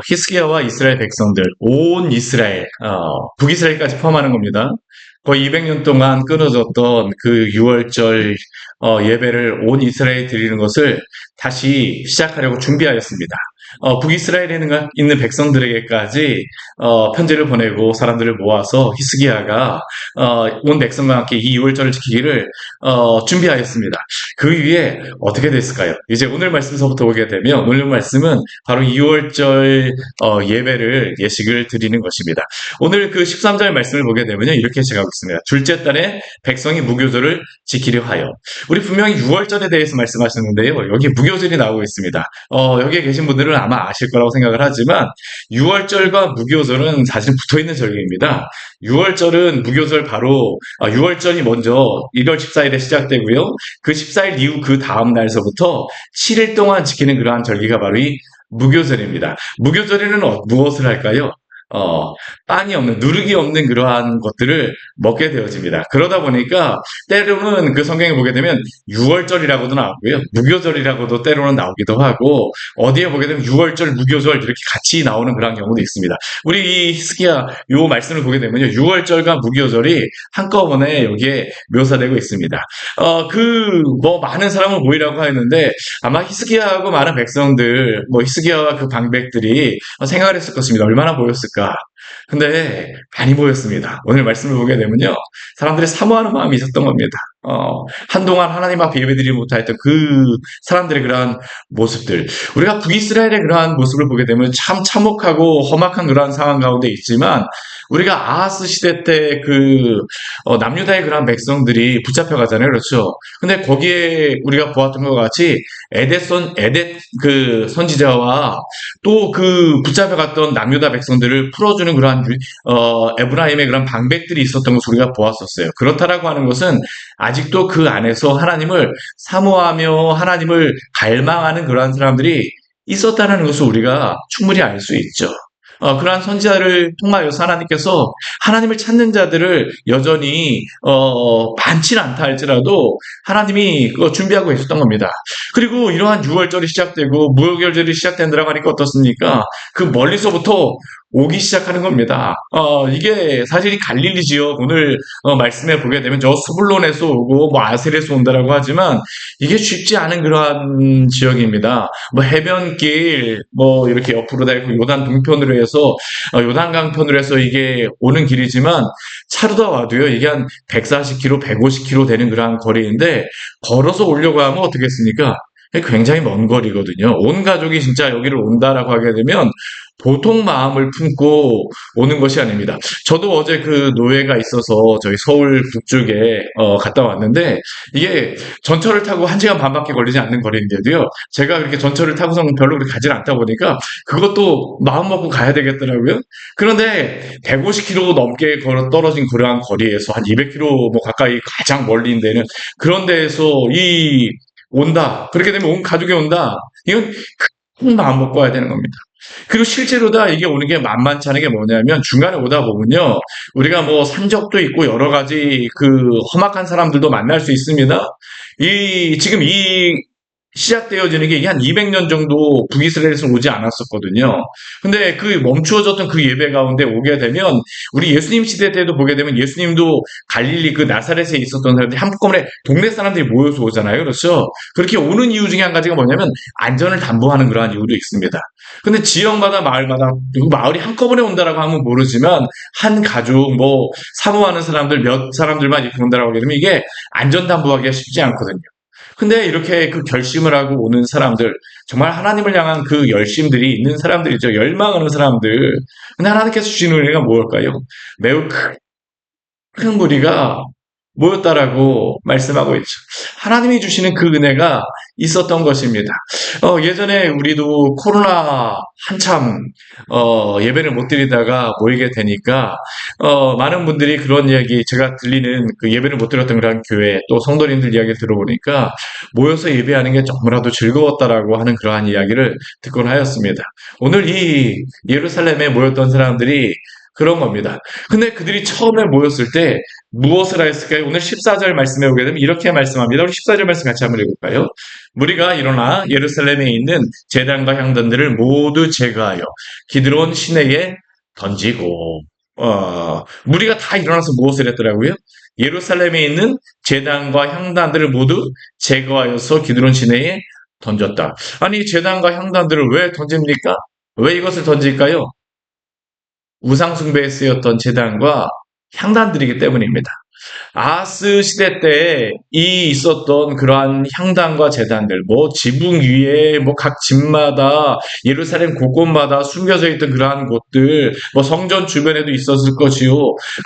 히스기야와 이스라엘 백성들, 온 이스라엘, 북이스라엘까지 포함하는 겁니다. 거의 200년 동안 끊어졌던 그 6월절 예배를 온 이스라엘에 드리는 것을 다시 시작하려고 준비하였습니다. 북이스라엘에 있는 백성들에게까지 편지를 보내고 사람들을 모아서 히스기야가 온 백성과 함께 이 6월절을 지키기를 준비하였습니다. 그 위에 어떻게 됐을까요? 이제 오늘 말씀서부터 보게 되면 오늘 말씀은 바로 2월절 예배를 예식을 드리는 것입니다. 오늘 그 13절 말씀을 보게 되면요. 이렇게 시작하고 있습니다. 둘째 달에 백성이 무교절을 지키려 하여. 우리 분명히 6월절에 대해서 말씀하셨는데요. 여기 무교절이 나오고 있습니다. 여기에 계신 분들은 아마 아실 거라고 생각을 하지만 6월절과 무교절은 사실 붙어있는 절기입니다. 6월절은 무교절 바로 6월절이 먼저 1월 14일에 시작되고요. 그 14일 이후 그 다음 날서부터 7일 동안 지키는 그러한 절기가 바로 이 무교절입니다. 무교절에는 무엇을 할까요? 빵이 없는, 누룩이 없는 그러한 것들을 먹게 되어집니다. 그러다 보니까 때로는 그 성경에 보게 되면 6월절이라고도 나오고요. 무교절이라고도 때로는 나오기도 하고, 어디에 보게 되면 6월절, 무교절 이렇게 같이 나오는 그런 경우도 있습니다. 우리 이 히스기야 요 말씀을 보게 되면요. 6월절과 무교절이 한꺼번에 여기에 묘사되고 있습니다. 많은 사람을 모이라고 하였는데, 아마 히스기야하고 많은 백성들, 히스기야와 그 방백들이 생각을 했을 것입니다. 얼마나 모였을까? 근데 많이 모였습니다. 오늘 말씀을 보게 되면요. 사람들이 사모하는 마음이 있었던 겁니다. 한동안 하나님 앞에 예배드리지 못하였던 그 사람들의 그러한 모습들. 우리가 북이스라엘의 그러한 모습을 보게 되면 참 참혹하고 험악한 그러한 상황 가운데 있지만, 우리가 아하스 시대 때 남유다의 그러한 백성들이 붙잡혀 가잖아요. 그렇죠? 근데 거기에 우리가 보았던 것 같이 에뎃 그 선지자와 또 그 붙잡혀갔던 남유다 백성들을 풀어주는 그러한 에브라임의 그런 방백들이 있었던 것을 우리가 보았었어요. 그렇다라고 하는 것은 아직도 그 안에서 하나님을 사모하며 하나님을 갈망하는 그러한 사람들이 있었다는 것을 우리가 충분히 알 수 있죠. 그러한 선지자를 통하여서 하나님께서 하나님을 찾는 자들을 여전히 많지는 않다 할지라도 하나님이 그거 준비하고 계셨던 겁니다. 그리고 이러한 6월절이 시작되고 무교절이 시작된다고 하니까 어떻습니까? 그 멀리서부터 오기 시작하는 겁니다. 이게 사실 이 갈릴리 지역 오늘 말씀에 보게 되면 저 스불론에서 오고 아셀에서 온다라고 하지만 이게 쉽지 않은 그러한 지역입니다. 해변길 이렇게 옆으로 다 있고 요단 동편으로 해서 요단강편으로 해서 이게 오는 길이지만 차로다 와도요 이게 한 140km, 150km 되는 그러한 거리인데 걸어서 오려고 하면 어떻겠습니까? 굉장히 먼 거리거든요. 온 가족이 진짜 여기를 온다라고 하게 되면 보통 마음을 품고 오는 것이 아닙니다. 저도 어제 그 노예가 있어서 저희 서울 북쪽에 갔다 왔는데 이게 전철을 타고 1시간 반밖에 걸리지 않는 거리인데도요. 제가 그렇게 전철을 타고서는 별로 그렇게 가지 않다 보니까 그것도 마음 먹고 가야 되겠더라고요. 그런데 150km 넘게 걸어 떨어진 그러한 거리에서 한 200km 가까이 가장 멀리 있는 데는 그런 데에서 온다. 그렇게 되면 온 가족이 온다. 이건 큰 마음 먹고 와야 되는 겁니다. 그리고 실제로다 이게 오는 게 만만치 않은 게 뭐냐면 중간에 오다 보면요. 우리가 산적도 있고 여러 가지 그 험악한 사람들도 만날 수 있습니다. 지금 시작되어지는 게 한 200년 정도 북이스라엘에서 오지 않았었거든요. 근데 그 멈추어졌던 그 예배 가운데 오게 되면 우리 예수님 시대 때도 보게 되면 예수님도 갈릴리 그 나사렛에 있었던 사람들이 한꺼번에 동네 사람들이 모여서 오잖아요. 그렇죠? 그렇게 오는 이유 중에 한 가지가 뭐냐면 안전을 담보하는 그러한 이유도 있습니다. 근데 지역마다 마을마다 그 마을이 한꺼번에 온다라고 하면 모르지만 한 가족 사모하는 사람들 몇 사람들만 이렇게 온다라고 하게 되면 이게 안전 담보하기가 쉽지 않거든요. 근데 이렇게 그 결심을 하고 오는 사람들, 정말 하나님을 향한 그 열심들이 있는 사람들이죠. 열망하는 사람들. 근데 하나님께서 주시는 은혜가 뭘까요? 매우 큰 무리가 모였다라고 말씀하고 있죠. 하나님이 주시는 그 은혜가 있었던 것입니다. 예전에 우리도 코로나 한참 예배를 못 드리다가 모이게 되니까 많은 분들이 그런 이야기 제가 들리는 그 예배를 못 드렸던 그런 교회 또 성도님들 이야기를 들어보니까 모여서 예배하는 게 너무나도 즐거웠다라고 하는 그러한 이야기를 듣곤 하였습니다. 오늘 이 예루살렘에 모였던 사람들이 그런 겁니다. 근데 그들이 처음에 모였을 때 무엇을 하였을까요? 오늘 14절 말씀해 보게 되면 이렇게 말씀합니다. 우리 14절 말씀 같이 한번 읽을까요? 무리가 일어나 예루살렘에 있는 제단과 향단들을 모두 제거하여 기드론 시내에 던지고, 무리가 다 일어나서 무엇을 했더라고요? 예루살렘에 있는 제단과 향단들을 모두 제거하여서 기드론 시내에 던졌다. 아니, 제단과 향단들을 왜 던집니까? 왜 이것을 던질까요? 우상숭배에 쓰였던 제단과 향단들이기 때문입니다. 아하스 시대 때 이 있었던 그러한 향단과 제단들, 뭐 지붕 위에 뭐 각 집마다 예루살렘 곳곳마다 숨겨져 있던 그러한 곳들, 뭐 성전 주변에도 있었을 것이요.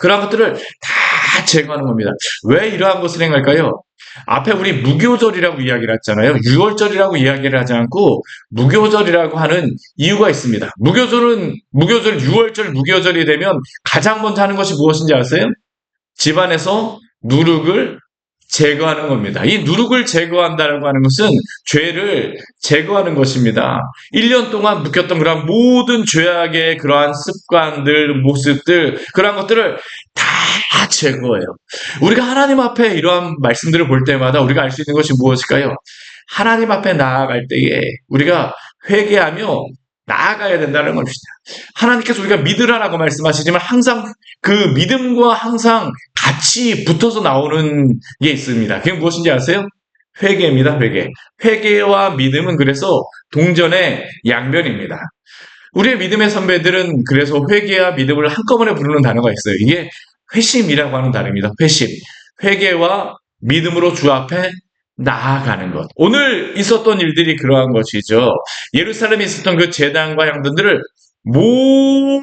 그러한 것들을 다 제거하는 겁니다. 왜 이러한 것을 행할까요? 앞에 우리 무교절이라고 이야기를 했잖아요. 유월절이라고 이야기를 하지 않고 무교절이라고 하는 이유가 있습니다. 무교절 6월절 무교절이 되면 가장 먼저 하는 것이 무엇인지 아세요? 집안에서 누룩을 제거하는 겁니다. 이 누룩을 제거한다고 하는 것은 죄를 제거하는 것입니다. 1년 동안 묵혔던 그러한 모든 죄악의 그러한 습관들, 모습들, 그러한 것들을 다 제거해요. 우리가 하나님 앞에 이러한 말씀들을 볼 때마다 우리가 알 수 있는 것이 무엇일까요? 하나님 앞에 나아갈 때에 우리가 회개하며 나아가야 된다는 것입니다. 하나님께서 우리가 믿으라라고 말씀하시지만 항상 그 믿음과 항상 같이 붙어서 나오는 게 있습니다. 그게 무엇인지 아세요? 회개입니다, 회개. 회개와 믿음은 그래서 동전의 양면입니다. 우리의 믿음의 선배들은 그래서 회개와 믿음을 한꺼번에 부르는 단어가 있어요. 이게 회심이라고 하는 단어입니다. 회심. 회개와 믿음으로 주 앞에 나아가는 것. 오늘 있었던 일들이 그러한 것이죠. 예루살렘에 있었던 그 제단과 향단들을 모두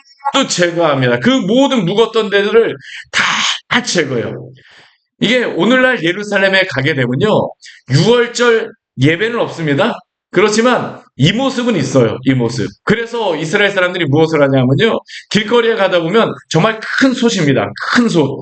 제거합니다. 그 모든 묵었던 데들을 다 제거해요. 이게 오늘날 예루살렘에 가게 되면요. 6월절 예배는 없습니다. 그렇지만 이 모습은 있어요. 이 모습. 그래서 이스라엘 사람들이 무엇을 하냐면요. 길거리에 가다 보면 정말 큰 솥입니다. 큰 솥.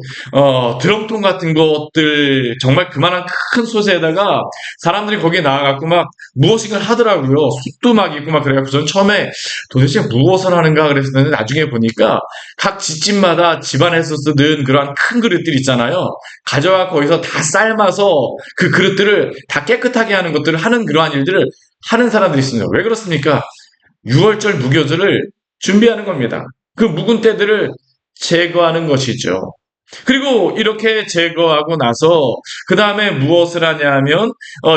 드럼통 같은 것들 정말 그만한 큰 솥에다가 사람들이 거기에 나와갖고 막 무엇인가를 하더라고요. 숯도 막 있고 막 그래갖고 저는 처음에 도대체 무엇을 하는가 그랬었는데 나중에 보니까 각 집집마다 집안에서 쓰던 그런 큰 그릇들 있잖아요. 가져와 거기서 다 삶아서 그 그릇들을 다 깨끗하게 하는 것들을 하는 그러한 일들을 하는 사람들이 있습니다. 왜 그렇습니까? 6월절 무교절을 준비하는 겁니다. 그 묵은 때들을 제거하는 것이죠. 그리고 이렇게 제거하고 나서 그 다음에 무엇을 하냐면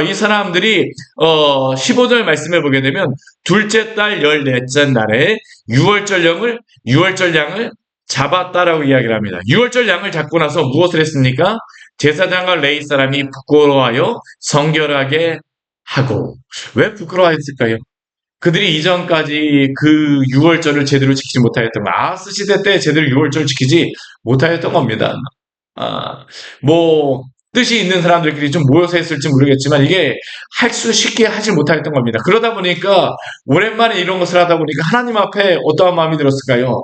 이 사람들이 15절 말씀해 보게 되면 둘째 달 14째 날에 6월절 양을 잡았다라고 이야기를 합니다. 6월절 양을 잡고 나서 무엇을 했습니까? 제사장과 레위 사람이 부끄러워하여 성결하게 하고. 왜 부끄러워했을까요? 그들이 이전까지 그 6월절을 제대로 지키지 못하였던 거. 아하스 시대 때 제대로 6월절을 지키지 못하였던 겁니다. 아, 뭐 뜻이 있는 사람들끼리 좀 모여서 했을지 모르겠지만 이게 할 수 쉽게 하지 못하였던 겁니다. 그러다 보니까 오랜만에 이런 것을 하다 보니까 하나님 앞에 어떠한 마음이 들었을까요?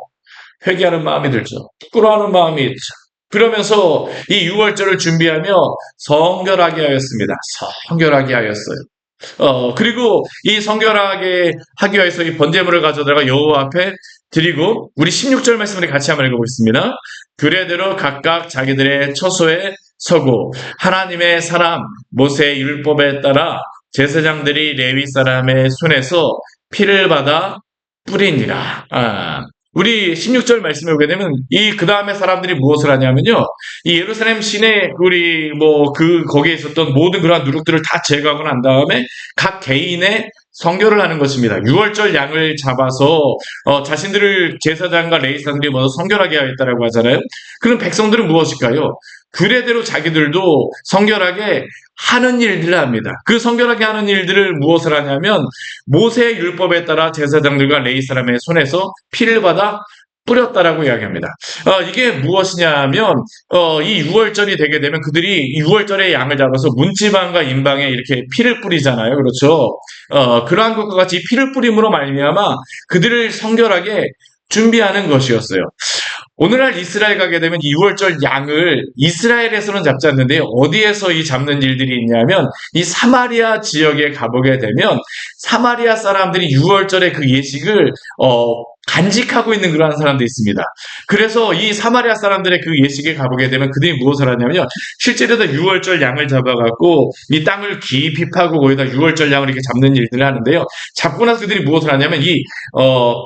회개하는 마음이 들죠. 부끄러워하는 마음이 있죠. 그러면서 이 6월절을 준비하며 성결하게 하였습니다. 성결하게 하였어요. 그리고 이 성결하게 하기 위해서 이 번제물을 가져다가 여호와 앞에 드리고 우리 16절 말씀을 같이 한번 읽어보겠습니다. 규례대로 각각 자기들의 처소에 서고 하나님의 사람 모세의 율법에 따라 제사장들이 레위 사람의 손에서 피를 받아 뿌리니라. 우리 16절 말씀에 보게 되면 그 다음에 사람들이 무엇을 하냐면요. 이 예루살렘 시내 우리 거기에 있었던 모든 그러한 누룩들을 다 제거하고 난 다음에 각 개인의 성결을 하는 것입니다. 6월절 양을 잡아서 자신들을 제사장과 레위사들이 먼저 성결하게 하였다라고 하잖아요. 그럼 백성들은 무엇일까요? 규례대로 자기들도 성결하게 하는 일들을 합니다. 그 성결하게 하는 일들을 무엇을 하냐면 모세의 율법에 따라 제사장들과 레위 사람의 손에서 피를 받아 뿌렸다라고 이야기합니다. 이게 무엇이냐면 이 6월절이 되게 되면 그들이 6월절에 양을 잡아서 문지방과 임방에 이렇게 피를 뿌리잖아요. 그렇죠? 그러한 것과 같이 피를 뿌림으로 말미암아 그들을 성결하게 준비하는 것이었어요. 오늘날 이스라엘 가게 되면 이 6월절 양을 이스라엘에서는 잡지 않는데요. 어디에서 이 잡는 일들이 있냐면 이 사마리아 지역에 가보게 되면 사마리아 사람들이 6월절에 그 예식을 간직하고 있는 그러한 사람도 있습니다. 그래서 이 사마리아 사람들의 그 예식에 가보게 되면 그들이 무엇을 하냐면요. 실제로 다 유월절 양을 잡아갖고 이 땅을 깊이 파고 거기다 유월절 양을 이렇게 잡는 일들을 하는데요. 잡고 나서 그들이 무엇을 하냐면 이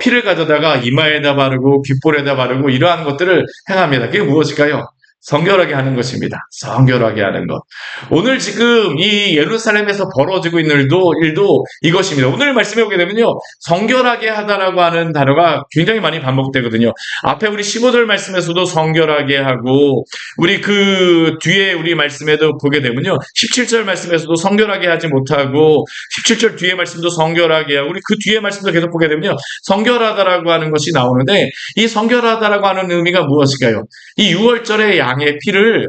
피를 가져다가 이마에다 바르고 귓볼에다 바르고 이러한 것들을 행합니다. 그게 무엇일까요? 성결하게 하는 것입니다. 성결하게 하는 것. 오늘 지금 이 예루살렘에서 벌어지고 있는 일도 이것입니다. 오늘 말씀해 보게 되면요. 성결하게 하다라고 하는 단어가 굉장히 많이 반복되거든요. 앞에 우리 15절 말씀에서도 성결하게 하고, 우리 그 뒤에 우리 말씀에도 보게 되면요. 17절 말씀에서도 성결하게 하지 못하고, 17절 뒤에 말씀도 성결하게 하고, 우리 그 뒤에 말씀도 계속 보게 되면요. 성결하다라고 하는 것이 나오는데, 이 성결하다라고 하는 의미가 무엇일까요? 이 6월절의 양의 피를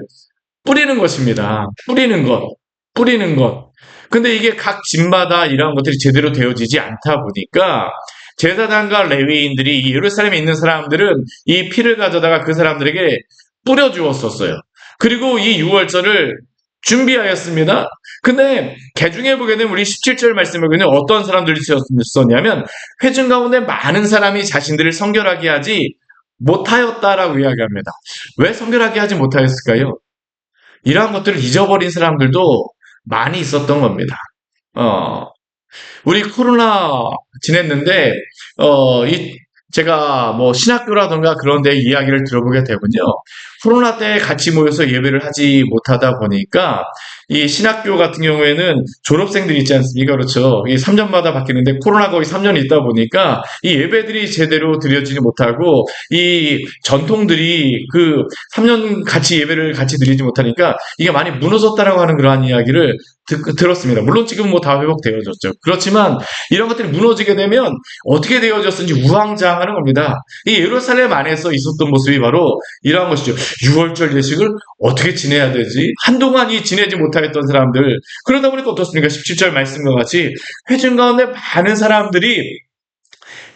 뿌리는 것입니다. 뿌리는 것. 근데 이게 각 집마다 이러한 것들이 제대로 되어지지 않다 보니까 제사장과 레위인들이 이 예루살렘에 있는 사람들은 이 피를 가져다가 그 사람들에게 뿌려주었었어요. 그리고 이 6월절을 준비하였습니다. 근데 개중에 보게 되면 우리 17절 말씀을 보면 어떤 사람들이 썼냐면 회중 가운데 많은 사람이 자신들을 성결하게 하지 못하였다라고 이야기합니다. 왜 성결하게 하지 못하였을까요? 이러한 것들을 잊어버린 사람들도 많이 있었던 겁니다. 우리 코로나 지냈는데, 제가 뭐 신학교라던가 그런 데 이야기를 들어보게 되면요. 코로나 때 같이 모여서 예배를 하지 못하다 보니까 이 신학교 같은 경우에는 졸업생들이 있지 않습니까? 그렇죠. 이 3년마다 바뀌는데 코로나 거의 3년이 있다 보니까 이 예배들이 제대로 드려지지 못하고 이 전통들이 그 3년 같이 예배를 같이 드리지 못하니까 이게 많이 무너졌다라고 하는 그러한 이야기를 들었습니다. 물론 지금 뭐 다 회복되어졌죠. 그렇지만 이런 것들이 무너지게 되면 어떻게 되어졌는지 우왕좌왕하는 겁니다. 이 예루살렘 안에서 있었던 모습이 바로 이러한 것이죠. 6월절 예식을 어떻게 지내야 되지? 한동안 이 지내지 못하였던 사람들. 그러다 보니까 어떻습니까? 17절 말씀과 같이 회중 가운데 많은 사람들이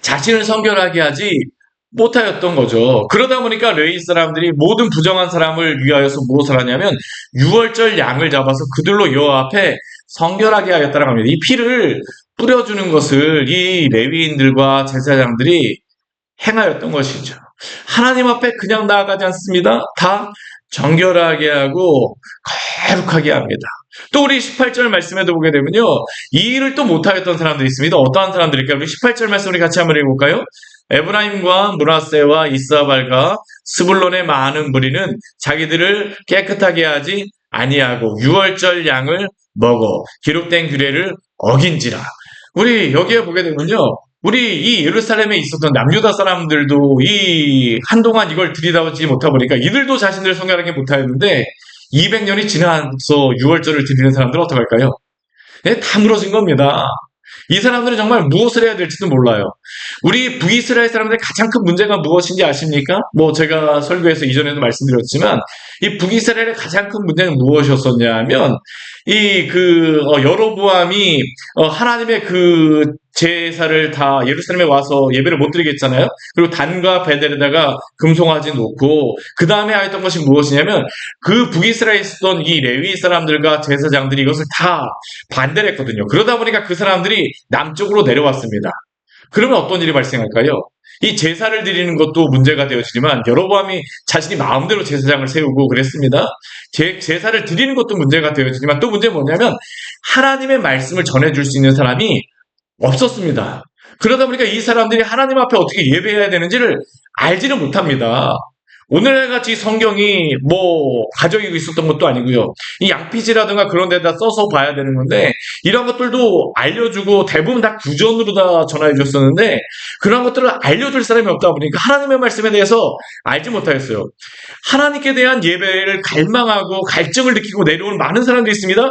자신을 성결하게 하지 못하였던 거죠. 그러다 보니까 레위 사람들이 모든 부정한 사람을 위하여서 무엇을 하냐면 6월절 양을 잡아서 그들로 여호와 앞에 성결하게 하였다라고 합니다. 이 피를 뿌려주는 것을 이 레위인들과 제사장들이 행하였던 것이죠. 하나님 앞에 그냥 나아가지 않습니다. 다 정결하게 하고 거룩하게 합니다. 또 우리 18절 말씀에도 보게 되면요. 이 일을 또 못하였던 사람들이 있습니다. 어떠한 사람들일까요? 우리 18절 말씀 우리 같이 한번 읽어볼까요? 에브라임과 므낫세와 이스라엘과 스불론의 많은 무리는 자기들을 깨끗하게 하지 아니하고 6월절 양을 먹어 기록된 규례를 어긴지라. 우리 여기에 보게 되면요. 우리 이 예루살렘에 있었던 남유다 사람들도 이 한동안 이걸 들이다보지 못하다 보니까 이들도 자신들을 성결하게 못하였는데 200년이 지나서 6월절을 드리는 사람들은 어떡할까요? 네, 다 무너진 겁니다. 이 사람들은 정말 무엇을 해야 될지도 몰라요. 우리 북이스라엘 사람들의 가장 큰 문제가 무엇인지 아십니까? 뭐 제가 설교에서 이전에도 말씀드렸지만 이 북이스라엘의 가장 큰 문제는 무엇이었었냐 하면 이 여로보암이 하나님의 그 제사를 다 예루살렘에 와서 예배를 못 드리겠잖아요. 그리고 단과 베델에다가 금송아지 놓고 그 다음에 하였던 것이 무엇이냐면 그 북이스라엘에 있었던 이 레위 사람들과 제사장들이 이것을 다 반대를 했거든요. 그러다 보니까 그 사람들이 남쪽으로 내려왔습니다. 그러면 어떤 일이 발생할까요? 이 제사를 드리는 것도 문제가 되어지지만 여로보암이 자신이 마음대로 제사장을 세우고 그랬습니다. 제사를 드리는 것도 문제가 되어지지만 또 문제는 뭐냐면 하나님의 말씀을 전해줄 수 있는 사람이 없었습니다. 그러다 보니까 이 사람들이 하나님 앞에 어떻게 예배해야 되는지를 알지는 못합니다. 오늘같이 성경이 뭐 가정이고 있었던 것도 아니고요. 이 양피지라든가 그런 데다 써서 봐야 되는 건데 이런 것들도 알려주고 대부분 다 구전으로 다 전화해 줬었는데 그런 것들을 알려줄 사람이 없다 보니까 하나님의 말씀에 대해서 알지 못하였어요. 하나님께 대한 예배를 갈망하고 갈증을 느끼고 내려오는 많은 사람들이 있습니다.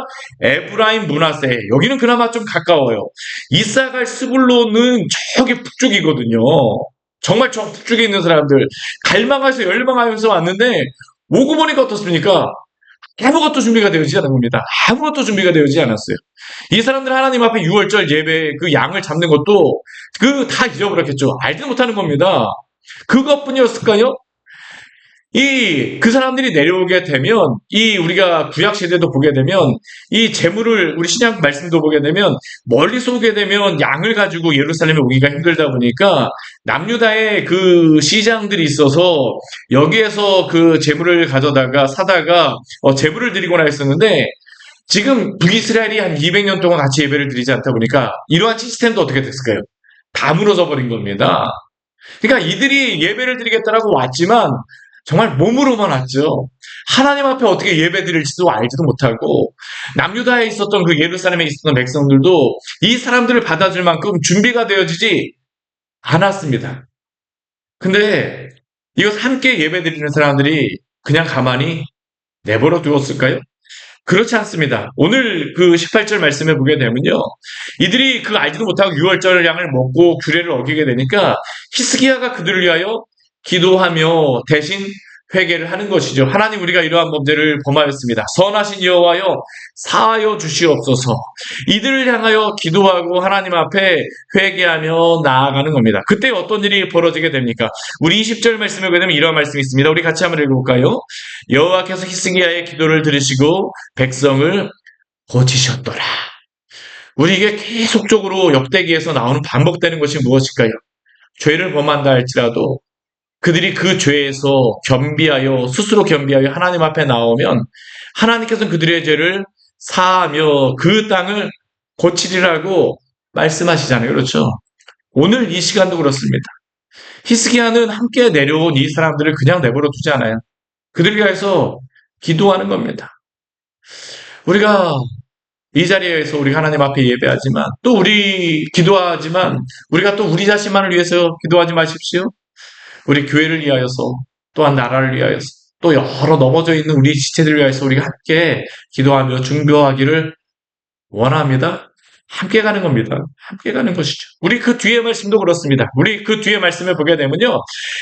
에브라임 므낫세 여기는 그나마 좀 가까워요. 이사갈 스불론은 저기 북쪽이거든요. 정말 저 북쪽에 있는 사람들 갈망해서 열망하면서 왔는데 오고 보니까 어떻습니까? 아무것도 준비가 되어지지 않은 겁니다. 아무것도 준비가 되어지지 않았어요. 이 사람들 하나님 앞에 6월절 예배 그 양을 잡는 것도 그 다 잊어버렸겠죠. 알지도 못하는 겁니다. 그것뿐이었을까요? 그 사람들이 내려오게 되면, 우리가 구약 시대도 보게 되면, 이 재물을, 우리 신약 말씀도 보게 되면, 멀리서 오게 되면 양을 가지고 예루살렘에 오기가 힘들다 보니까, 남유다에 그 시장들이 있어서, 여기에서 그 재물을 가져다가, 사다가, 재물을 드리거나 했었는데, 지금 북이스라엘이 한 200년 동안 같이 예배를 드리지 않다 보니까, 이러한 시스템도 어떻게 됐을까요? 다 무너져 버린 겁니다. 그러니까 이들이 예배를 드리겠다라고 왔지만 정말 몸으로만 왔죠. 하나님 앞에 어떻게 예배 드릴지도 알지도 못하고 남유다에 있었던 그 예루살렘에 있었던 백성들도 이 사람들을 받아줄 만큼 준비가 되어지지 않았습니다. 근데 이것 함께 예배 드리는 사람들이 그냥 가만히 내버려 두었을까요? 그렇지 않습니다. 오늘 그 18절 말씀에 보게 되면요. 이들이 그 알지도 못하고 유월절 양을 먹고 규례를 어기게 되니까 히스기야가 그들을 위하여 기도하며 대신 회개를 하는 것이죠. 하나님, 우리가 이러한 범죄를 범하였습니다. 선하신 여호와여 사하여 주시옵소서. 이들을 향하여 기도하고 하나님 앞에 회개하며 나아가는 겁니다. 그때 어떤 일이 벌어지게 됩니까? 우리 20절 말씀에 보게 되면 이러한 말씀이 있습니다. 우리 같이 한번 읽어볼까요? 여호와께서 히스기야의 기도를 들으시고 백성을 고치셨더라. 우리에게 계속적으로 역대기에서 나오는 반복되는 것이 무엇일까요? 죄를 범한다 할지라도 그들이 그 죄에서 스스로 겸비하여 하나님 앞에 나오면 하나님께서는 그들의 죄를 사하며 그 땅을 고치리라고 말씀하시잖아요. 그렇죠? 오늘 이 시간도 그렇습니다. 히스기야는 함께 내려온 이 사람들을 그냥 내버려 두지 않아요. 그들을 위해서 기도하는 겁니다. 우리가 이 자리에서 우리 하나님 앞에 예배하지만 또 우리 기도하지만 우리가 또 우리 자신만을 위해서 기도하지 마십시오. 우리 교회를 위하여서 또한 나라를 위하여서 또 여러 넘어져 있는 우리 지체들을 위하여서 우리가 함께 기도하며 중보하기를 원합니다. 함께 가는 겁니다. 함께 가는 것이죠. 우리 그 뒤에 말씀도 그렇습니다. 우리 그 뒤에 말씀을 보게 되면요.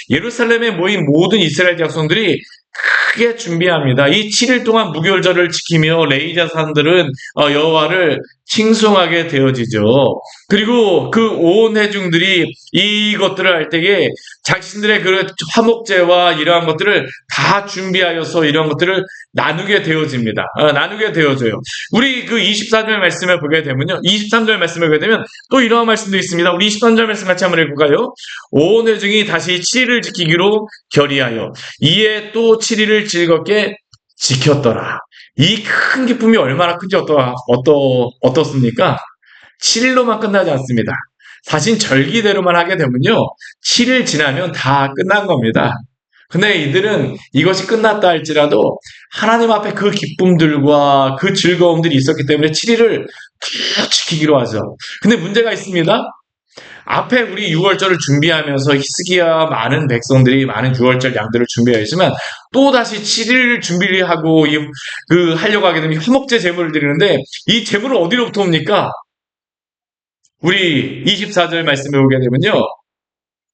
예루살렘에 모인 모든 이스라엘 백성들이 크게 준비합니다. 이 7일 동안 무교절을 지키며 레위자산들은 여호와를 칭송하게 되어지죠. 그리고 그 온 회중들이 이것들을 할 때에 자신들의 그 화목제와 이러한 것들을 다 준비하여서 이런 것들을 나누게 되어집니다. 나누게 되어져요. 우리 그 24절 말씀을 보게 되면요. 23절 말씀을 보게 되면 또 이러한 말씀도 있습니다. 우리 23절 말씀 같이 한번 읽어볼까요? 온 회중이 다시 7일을 지키기로 결의하여 이에 또 7일을 즐겁게 지켰더라. 이 큰 기쁨이 얼마나 큰지 어떻습니까? 7일로만 끝나지 않습니다. 사실 절기대로만 하게 되면요. 7일 지나면 다 끝난 겁니다. 근데 이들은 이것이 끝났다 할지라도 하나님 앞에 그 기쁨들과 그 즐거움들이 있었기 때문에 7일을 쭉 지키기로 하죠. 근데 문제가 있습니다. 앞에 우리 6월절을 준비하면서 히스기야 많은 백성들이 많은 6월절 양들을 준비하였지만 또다시 7일 준비를 하고 하려고 하게 되면 화목제 제물을 드리는데 이 제물은 어디로부터 옵니까? 우리 24절 말씀에 보게 되면요.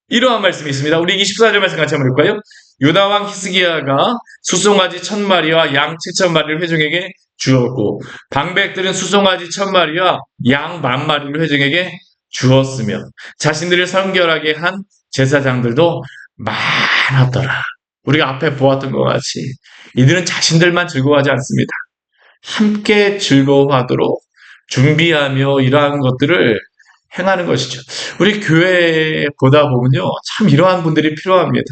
이러한 말씀이 있습니다. 우리 24절 말씀 같이 한번 볼까요? 유다왕 히스기야가 수송아지 1000마리와 양 7000마리를 회중에게 주었고 방백들은 수송아지 1000마리와 양 10,000마리를 회중에게 주었으며 자신들을 성결하게 한 제사장들도 많았더라. 우리가 앞에 보았던 것 같이 이들은 자신들만 즐거워하지 않습니다. 함께 즐거워하도록 준비하며 이러한 것들을 행하는 것이죠. 우리 교회에 보다 보면요. 참 이러한 분들이 필요합니다.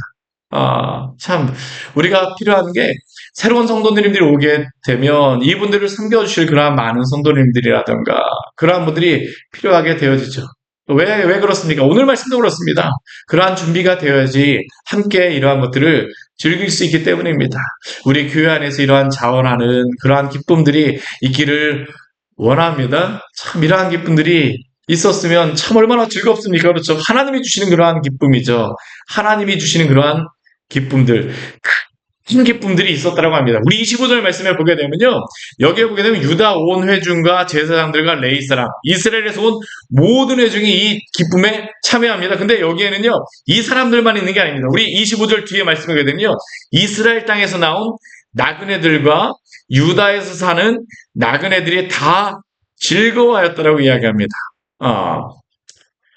참 우리가 필요한 게 새로운 성도님들이 오게 되면 이분들을 섬겨주실 그러한 많은 성도님들이라든가 그러한 분들이 필요하게 되어지죠. 왜 그렇습니까? 오늘 말씀도 그렇습니다. 그러한 준비가 되어야지 함께 이러한 것들을 즐길 수 있기 때문입니다. 우리 교회 안에서 이러한 자원하는 그러한 기쁨들이 있기를 원합니다. 참 이러한 기쁨들이 있었으면 참 얼마나 즐겁습니까? 그렇죠? 하나님이 주시는 그러한 기쁨이죠. 하나님이 주시는 그러한 기쁨들, 큰 기쁨들이 있었다고 합니다. 우리 25절 말씀에 보게 되면요. 여기에 보게 되면 유다 온 회중과 제사장들과 레위 사람, 이스라엘에서 온 모든 회중이 이 기쁨에 참여합니다. 근데 여기에는요. 이 사람들만 있는 게 아닙니다. 우리 25절 뒤에 말씀에 보게 되면요. 이스라엘 땅에서 나온 나그네들과 유다에서 사는 나그네들이 다 즐거워하였다라고 이야기합니다.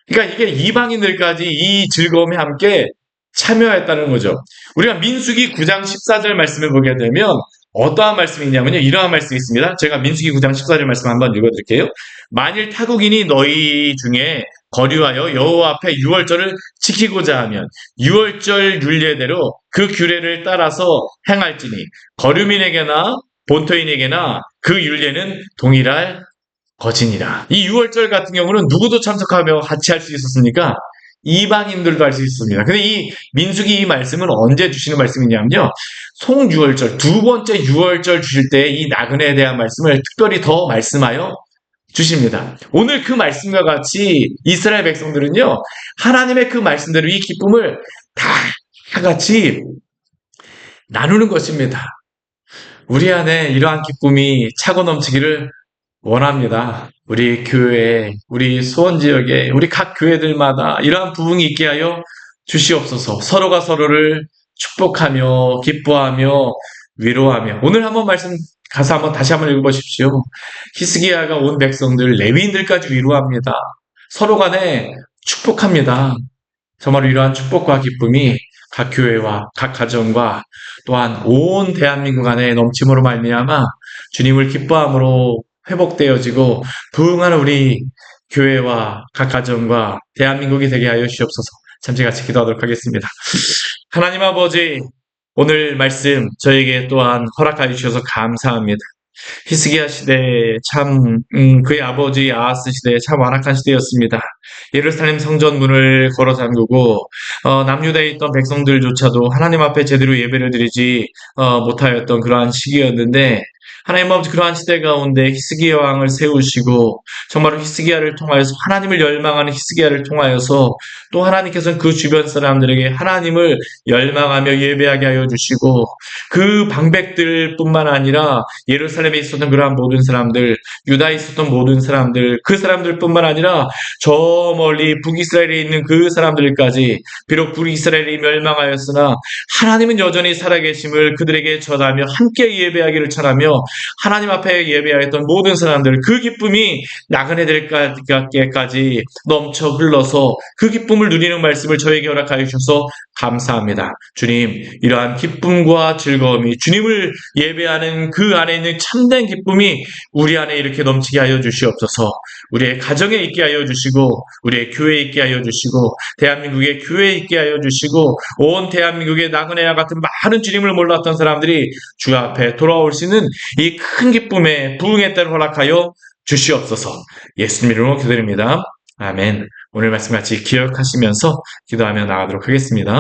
그러니까 이게 이방인들까지 이 즐거움에 함께 참여했다는 거죠. 우리가 민수기 9장 14절 말씀을 보게 되면 어떠한 말씀이 있냐면요. 이러한 말씀이 있습니다. 제가 민수기 9장 14절 말씀 한번 읽어드릴게요. 만일 타국인이 너희 중에 거류하여 여호와 앞에 유월절을 지키고자 하면 유월절 율례대로 그 규례를 따라서 행할지니 거류민에게나 본토인에게나 그 율례는 동일할 거지니라. 이 유월절 같은 경우는 누구도 참석하며 같이 할 수 있었습니까? 이방인들도 할 수 있습니다. 근데 이 민수기 이 말씀은 언제 주시는 말씀이냐면요. 송유월절, 두 번째 유월절 주실 때 이 나그네에 대한 말씀을 특별히 더 말씀하여 주십니다. 오늘 그 말씀과 같이 이스라엘 백성들은요. 하나님의 그 말씀대로 이 기쁨을 다 같이 나누는 것입니다. 우리 안에 이러한 기쁨이 차고 넘치기를 원합니다. 우리 교회에, 우리 수원 지역에, 우리 각 교회들마다 이러한 부흥이 있게 하여 주시옵소서. 서로가 서로를 축복하며 기뻐하며 위로하며. 오늘 한번 말씀 가서 한번 다시 한번 읽어보십시오. 히스기야가 온 백성들, 레위인들까지 위로합니다. 서로 간에 축복합니다. 정말 이러한 축복과 기쁨이 각 교회와 각 가정과 또한 온 대한민국 안에 넘침으로 말미암아 주님을 기뻐함으로 회복되어지고 부흥하는 우리 교회와 각 가정과 대한민국이 되게 하여 주시옵소서. 잠시 같이 기도하도록 하겠습니다. 하나님 아버지, 오늘 말씀 저에게 또한 허락하여 주셔서 감사합니다. 히스기야 시대에 참 그의 아버지 아하스 시대에 참 완악한 시대였습니다. 예루살렘 성전 문을 걸어 잠그고 남유다에 있던 백성들조차도 하나님 앞에 제대로 예배를 드리지 못하였던 그러한 시기였는데 하나님 아버지 그러한 시대 가운데 히스기야 왕을 세우시고 정말로 히스기야를 통하여서 하나님을 열망하는 히스기야를 통하여서 또 하나님께서는 그 주변 사람들에게 하나님을 열망하며 예배하게 하여 주시고 그 방백들뿐만 아니라 예루살렘에 있었던 그러한 모든 사람들, 유다에 있었던 모든 사람들, 그 사람들뿐만 아니라 저 멀리 북이스라엘에 있는 그 사람들까지 비록 북이스라엘이 멸망하였으나 하나님은 여전히 살아계심을 그들에게 전하며 함께 예배하기를 전하며 하나님 앞에 예배하였던 모든 사람들 그 기쁨이 나그네들에게까지 넘쳐 흘러서 그 기쁨을 누리는 말씀을 저에게 허락하여 주셔서 감사합니다. 주님, 이러한 기쁨과 즐거움이 주님을 예배하는 그 안에 있는 참된 기쁨이 우리 안에 이렇게 넘치게 하여 주시옵소서. 우리의 가정에 있게 하여 주시고 우리의 교회에 있게 하여 주시고 대한민국의 교회에 있게 하여 주시고 온 대한민국의 나그네와 같은 많은 주님을 몰랐던 사람들이 주 앞에 돌아올 수 있는 이 큰 기쁨의 부흥의 때를 허락하여 주시옵소서. 예수님 이름으로 기도드립니다. 아멘. 오늘 말씀 같이 기억하시면서 기도하며 나가도록 하겠습니다.